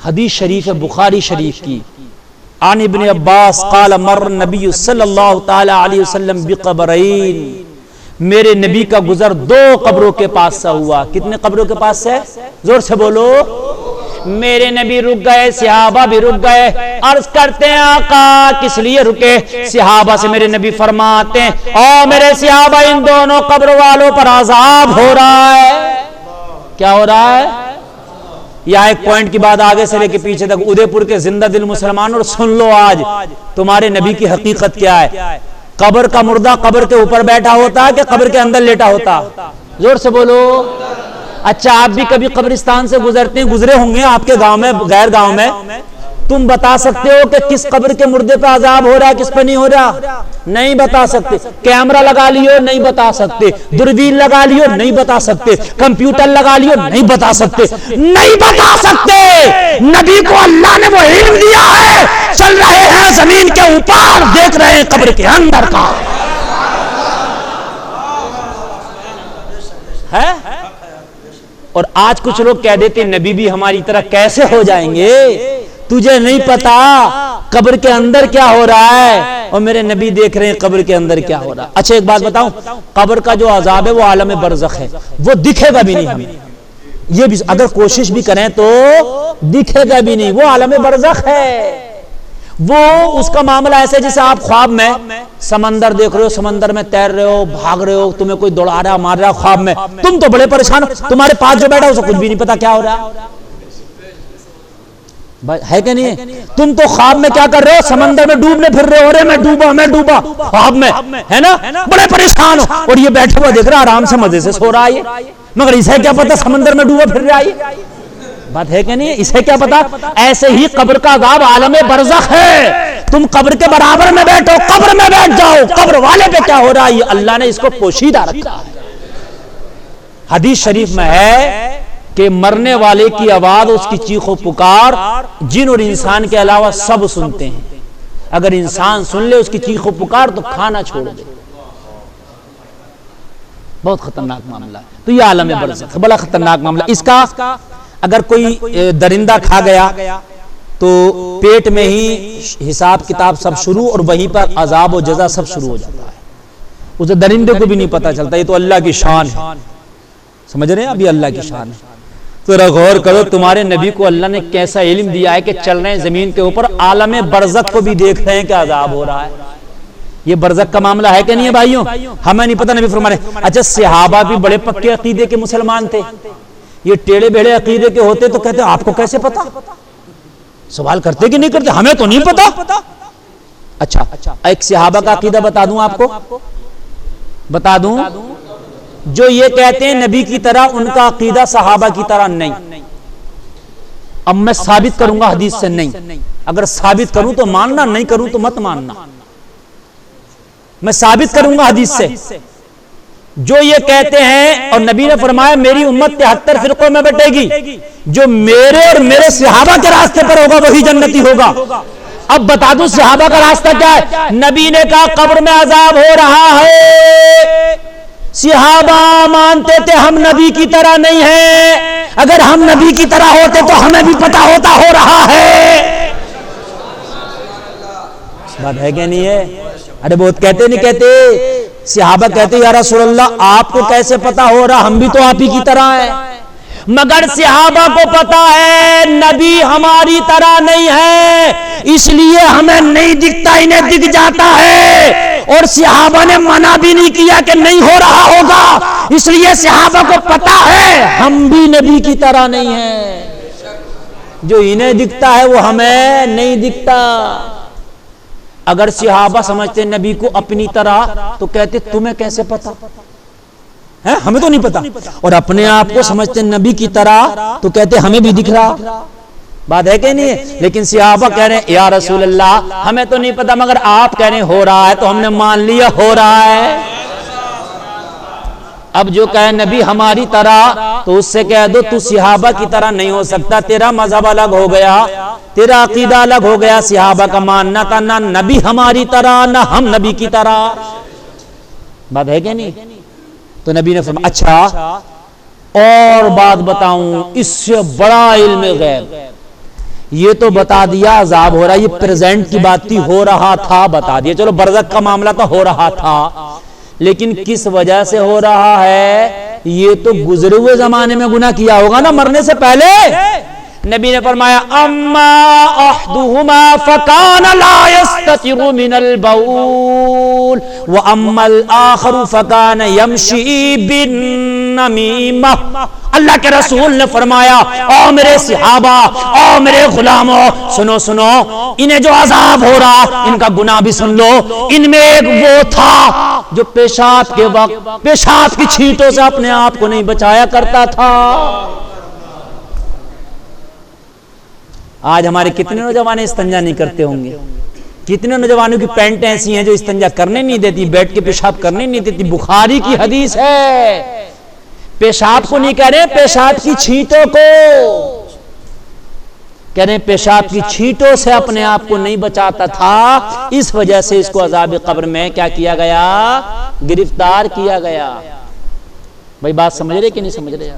حدیث شریف بخاری شریف کی، عن ابن عباس قال مر نبی صلی اللہ تعالی علیہ وسلم بقبرین، میرے نبی کا گزر دو قبروں کے پاس سے ہوا. کتنے قبروں کے پاس سے؟ زور سے بولو. میرے نبی رک گئے، صحابہ بھی رک گئے. عرض کرتے ہیں آقا کس لیے رکے؟ صحابہ سے میرے نبی فرماتے ہیں او میرے صحابہ، ان دونوں قبر والوں پر عذاب ہو رہا ہے. کیا ہو رہا ہے؟ یا ایک پوائنٹ کی بات آگے سے لے کے پیچھے تک، ادے پور کے زندہ دل مسلمان، اور سن لو آج تمہارے نبی کی حقیقت کیا ہے. قبر کا مردہ قبر کے اوپر بیٹھا ہوتا ہے کہ قبر کے اندر لیٹا ہوتا؟ زور سے بولو. اچھا آپ بھی کبھی قبرستان سے گزرتے ہیں، گزرے ہوں گے آپ کے گاؤں میں، غیر گاؤں میں، تم بتا سکتے ہو کہ کس قبر کے مردے پہ عذاب ہو رہا ہے کس پہ نہیں ہو رہا؟ نہیں بتا سکتے. کیمرہ لگا لیو نہیں بتا سکتے، دوربین لگا لیو نہیں بتا سکتے، کمپیوٹر لگا لیو نہیں بتا سکتے، نہیں بتا سکتے. نبی کو اللہ نے وہ علم دیا ہے، چل رہے ہیں زمین کے اوپر، دیکھ رہے ہیں قبر کے اندر کا ہے. اور آج کچھ لوگ کہہ دیتے نبی بھی ہماری طرح کیسے ہو جائیں گے، تجھے نہیں پتا قبر کے اندر کیا ہو رہا ہے، اور میرے نبی دیکھ رہے ہیں قبر کے اندر کیا ہو رہا ہے. اچھا ایک بات بتاؤں، قبر کا جو عذاب ہے وہ عالم برزخ ہے، وہ دکھے گا بھی نہیں ہمیں. یہ بھی اگر کوشش بھی کریں تو دکھے گا بھی نہیں، وہ عالم برزخ ہے. وہ اس کا معاملہ ایسے جیسے آپ خواب میں سمندر دیکھ رہے ہو، سمندر میں تیر رہے ہو، بھاگ رہے ہو، تمہیں کوئی دوڑا رہا مار رہا خواب میں، تم تو بڑے پریشان ہو، تمہارے پاس جو بیٹھا اسے کچھ بھی نہیں پتا کیا ہو رہا ہے کہ نہیں. تم تو خواب میں کیا کر رہے ہو، سمندر میں ڈوبنے پھر رہے ہو، رہے میں ڈوبا خواب میں، ہے نا، بڑے پریشان ہو، اور یہ بیٹھے ہوا دیکھ رہا آرام سے مزے سے سو رہا ہے، مگر اسے کیا پتا سمندر میں ڈوبا پھر رہا ہے. بات ہے کہ نہیں؟ اسے کیا پتا. ایسے ہی قبر کا عذاب عالم برزخ ہے. تم قبر کے برابر میں بیٹھو، قبر میں بیٹھ جاؤ، قبر والے پہ کیا ہو رہا ہے یہ اللہ نے اس کو پوشیدہ رکھا ہے. حدیث شریف میں ہے کہ مرنے والے کی آواز، اس کی چیخ و پکار جن اور انسان کے علاوہ سب سنتے ہیں. اگر انسان سن لے اس کی چیخ و پکار تو کھانا چھوڑ دے. بہت خطرناک معاملہ ہے. تو یہ عالم برزخ بڑا خطرناک معاملہ. اس کا اگر کوئی درندہ کھا گیا تو پیٹ میں ہی حساب کتاب سب شروع، اور وہیں پر عذاب و جزا سب شروع ہو جاتا ہے. اسے درندے کو بھی نہیں پتا چلتا. یہ تو اللہ کی شان ہے، سمجھ رہے ہیں؟ اب یہ اللہ کی شان ہے. تو غور کرو تمہارے نبی کو اللہ نے کیسا علم دیا ہے کہ چل رہے ہیں زمین کے اوپر، عالم برزخ کو بھی دیکھ رہے ہیں کہ عذاب ہو رہا ہے. یہ برزخ کا معاملہ ہے کہ نہیں ہے بھائیوں؟ ہمیں نہیں پتا. نبی فرما رہے. اچھا صحابہ بھی بڑے پکے عقیدے کے مسلمان تھے، یہ ٹیڑے بیڑے عقیدے کے ہوتے تو کہتے آپ کو کیسے پتا؟ سوال کرتے کہ نہیں کرتے؟ ہمیں تو نہیں پتا. اچھا ایک صحابہ کا عقیدہ بتا دوں آپ کو، بتا دوں. جو یہ کہتے ہیں نبی کی طرح، ان کا عقیدہ صحابہ کی طرح نہیں. اب میں ثابت کروں گا حدیث سے نہیں. اگر ثابت کروں تو ماننا، نہیں کروں تو مت ماننا. میں ثابت کروں گا حدیث سے. جو یہ کہتے ہیں، اور نبی نے فرمایا میری امت 73 فرقوں میں بٹے گی، جو میرے اور میرے صحابہ کے راستے پر ہوگا وہی جنتی ہوگا. اب بتا دوں صحابہ کا راستہ کیا ہے. نبی نے کہا قبر میں عذاب ہو رہا ہے، صحابہ مانتے تھے ہم نبی کی طرح نہیں ہیں، اگر ہم نبی کی طرح ہوتے تو ہمیں بھی پتا ہوتا ہو رہا ہے. بات ہے کہ نہیں ہے؟ ارے بہت کہتے نہیں کہتے. صحابہ کہتے یا رسول اللہ آپ کو کیسے پتا ہو رہا، ہم بھی تو آپ ہی کی طرح ہیں. مگر صحابہ کو پتا ہے نبی ہماری طرح نہیں ہے، اس لیے ہمیں نہیں دکھتا، انہیں دکھ جاتا ہے. اور صحابہ نے منع بھی نہیں کیا کہ نہیں ہو رہا ہوگا، اس لیے صحابہ کو پتا ہے ہم بھی نبی کی طرح نہیں ہیں. جو انہیں دکھتا ہے وہ ہمیں نہیں دکھتا. اگر صحابہ سمجھتے نبی کو اپنی طرح تو کہتے تمہیں کیسے پتا ہے، ہمیں تو نہیں پتا. اور اپنے آپ کو سمجھتے نبی کی طرح تو کہتے ہمیں بھی دکھ رہا. بات ہے کہ نہیں ہے؟ لیکن صحابہ کہہ رہے ہیں یا رسول اللہ ہمیں تو نہیں پتا، مگر آپ کہہ رہے ہیں ہو رہا ہے تو ہم نے مان لیا ہو رہا ہے. اب جو کہے نبی ہماری طرح تو اس سے کہہ دو تو صحابہ کی طرح نہیں ہو سکتا، تیرا مذہب الگ ہو گیا، تیرا عقیدہ الگ ہو گیا. صحابہ کا ماننا تھا نہ نبی ہماری طرح نہ ہم نبی کی طرح. بات ہے کہ نہیں؟ تو نبی نے فرمایا اچھا اور بات بتاؤں، اس سے بڑا علم غیب، یہ تو بتا دیا عذاب ہو رہا ہے، یہ پریزنٹ کی بات تھی، ہو رہا تھا بتا دیا، چلو برزخ کا معاملہ تو ہو رہا تھا، لیکن کس وجہ سے ہو رہا ہے؟ یہ تو گزرے ہوئے زمانے میں گناہ کیا ہوگا نا، مرنے سے پہلے۔ نبی نے فرمایا اما احدہما فکان لا یستتر من البول واما الاخر فکان یمشی بالنمیمہ۔ اللہ کے رسول نے فرمایا او میرے صحابہ، او میرے غلاموں، سنو سنو، انہیں جو عذاب ہو رہا ان کا گناہ بھی سن لو۔ ان میں ایک وہ تھا جو پیشاب کے وقت پیشاب کی چھینٹوں سے اپنے آپ کو نہیں بچایا کرتا تھا۔ آج ہمارے کتنے نوجوان استنجا نہیں کرتے ہوں گے، کتنے نوجوانوں کی پینٹ ایسی ہیں جو استنجا کرنے نہیں دیتی، بیٹھ کے پیشاب کرنے نہیں دیتی۔ بخاری کی حدیث ہے، پیشاب کو نہیں کہہ رہے، پیشاب کی چھینٹوں کو کہہ رہے ہیں، پیشاب کی چھینٹوں سے اپنے آپ کو نہیں بچاتا تھا، اس وجہ سے اس کو عذاب قبر میں کیا کیا گیا؟ گرفتار کیا گیا۔ بھائی بات سمجھ رہے کہ نہیں سمجھ رہے؟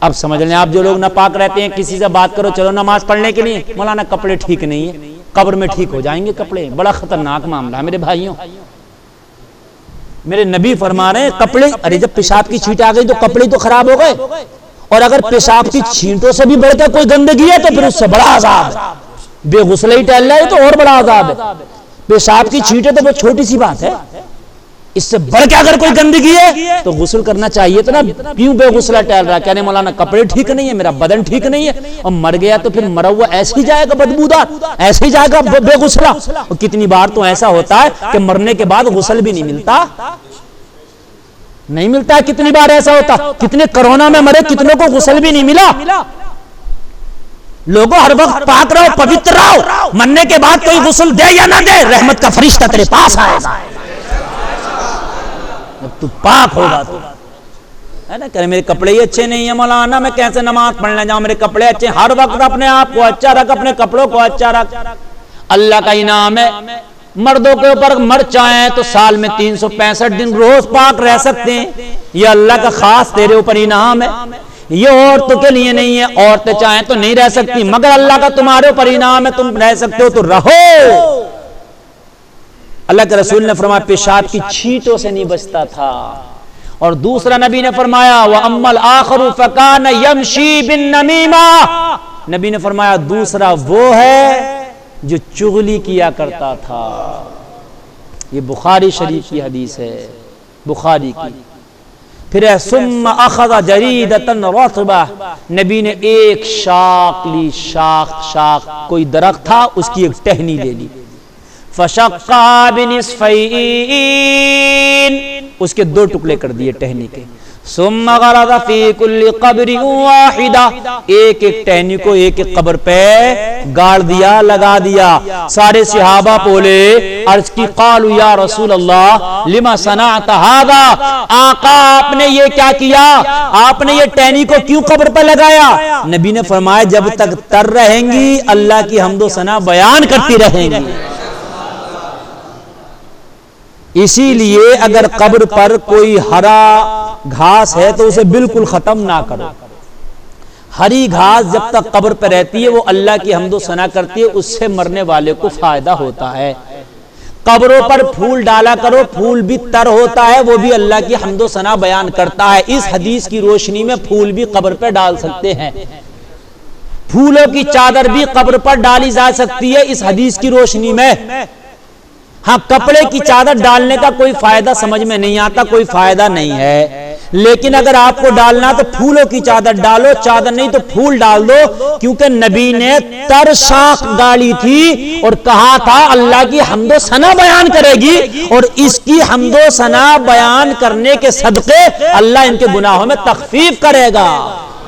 اب سمجھ لیں، آپ جو لوگ ناپاک رہتے ہیں، کسی سے بات کرو چلو نماز پڑھنے کے لیے، مولانا کپڑے ٹھیک نہیں ہے، قبر میں ٹھیک ہو جائیں گے کپڑے، بڑا خطرناک معاملہ ہے میرے بھائیوں۔ میرے نبی فرما رہے ہیں کپڑے، ارے جب پیشاب کی چھینٹ آ گئی تو کپڑے تو خراب ہو گئے، اور اگر پیشاب کی چھینٹوں سے بھی بڑھ کر کوئی گندگی ہے تو پھر اس سے بڑا عذاب ہے۔ بے غسل ہی ٹہل رہا ہے تو اور بڑا عذاب ہے۔ پیشاب کی چھینٹیں تو بہت چھوٹی سی بات ہے، اس سے بڑھ کے اگر کوئی گندگی ہے تو غسل کرنا چاہیے تو نا، کیوں بے غسلہ ٹہل رہا ہے؟ کہنے مولانا کپڑے ٹھیک نہیں ہے، میرا بدن ٹھیک نہیں ہے، اور مر گیا تو پھر مرا ہوا ایسے ہی جائے گا بدبودار، ایسے ہی جائے گا بے غسلہ۔ اور کتنی بار تو ایسا ہوتا ہے کہ مرنے کے بعد غسل بھی نہیں ملتا، نہیں ملتا ہے، کتنی بار ایسا ہوتا، کتنے کرونا میں مرے، کتنوں کو غسل بھی نہیں ملا۔ لوگوں ہر وقت پاک رہو، پوتر رہو، مرنے کے بعد کوئی غسل دے یا نہ دے، رحمت کا فرشتہ تیرے پاس آئے گا، تو پاک ہوگا تو ہے نا۔ کہ میرے کپڑے ہی اچھے نہیں ہیں مولانا، میں کیسے نماز پڑھنے جاؤں، میرے کپڑے اچھے، ہر وقت اپنے آپ کو اچھا رکھ، اپنے کپڑوں کو اچھا رکھ۔ اللہ کا انعام ہے، مردوں کے اوپر مر چاہیں تو سال میں 365 دن روز پاک رہ سکتے ہیں، یہ اللہ کا خاص تیرے اوپر انعام ہے، یہ عورتوں کے لیے نہیں ہے، عورتیں چاہیں تو نہیں رہ سکتی، مگر اللہ کا تمہارے اوپر انعام ہے، تم رہ سکتے ہو تو رہو۔ اللہ کے رسول نے فرمایا پیشاب کی چھینٹوں سے نہیں بچتا تھا۔ اور دوسرا نبی نے فرمایا وَأَمَّا الْآخَرُ فَكَانَ يَمْشِي بِالنَّمِيمَةِ، نبی نے فرمایا دوسرا وہ ہے جو چغلی کیا کرتا تھا۔ یہ بخاری شریف کی حدیث ہے، بخاری کی۔ پھر ہے ثُمَّ أَخَذَ جَرِيدَةً رَطْبَةً، نبی نے ایک شاخ لی، شاخ کوئی درخت تھا اس کی ایک ٹہنی لے لی، فَشَقَّهَا بِنِصْفَيْنِ، اس کے دو ٹکڑے کر دیے ٹہنی کے، ثُمَّ غَرَزَ فِي كُلِّ قَبْرٍ وَاحِدَةٍ، ایک قبر کو ایک قبر پہ گاڑ دیا، لگا دیا۔ سارے صحابہ بولے، عرض کی قالوا یا رسول اللہ لما صنعت هذا، آقا آپ نے یہ کیا کیا، آپ نے یہ ٹہنی کو کیوں قبر پہ لگایا؟ نبی نے فرمایا جب تک تر رہیں گی اللہ کی حمد و ثنا بیان کرتی رہیں گی، اسی لیے اگر قبر پر کوئی ہرا گھاس ہے تو اسے بالکل ختم نہ کرو۔ ہری گھاس جب تک قبر پہ رہتی ہے وہ اللہ کی حمد و ثنا کرتی ہے، اس سے مرنے والے کو فائدہ ہوتا ہے۔ قبروں پر پھول ڈالا کرو، پھول بھی تر ہوتا ہے، وہ بھی اللہ کی حمد و ثنا بیان کرتا ہے۔ اس حدیث کی روشنی میں پھول بھی قبر پہ ڈال سکتے ہیں، پھولوں کی چادر بھی قبر پر ڈالی جا سکتی ہے اس حدیث کی روشنی میں۔ ہاں کپڑے کی چادر ڈالنے کا کوئی فائدہ سمجھ میں نہیں آتا، کوئی فائدہ نہیں ہے، لیکن اگر آپ کو ڈالنا تو پھولوں کی چادر ڈالو، چادر نہیں تو پھول ڈال دو، کیونکہ نبی نے تر شاخ ڈالی تھی اور کہا تھا اللہ کی حمد و ثنا بیان کرے گی، اور اس کی حمد و ثنا بیان کرنے کے صدقے اللہ ان کے گناہوں میں تخفیف کرے گا۔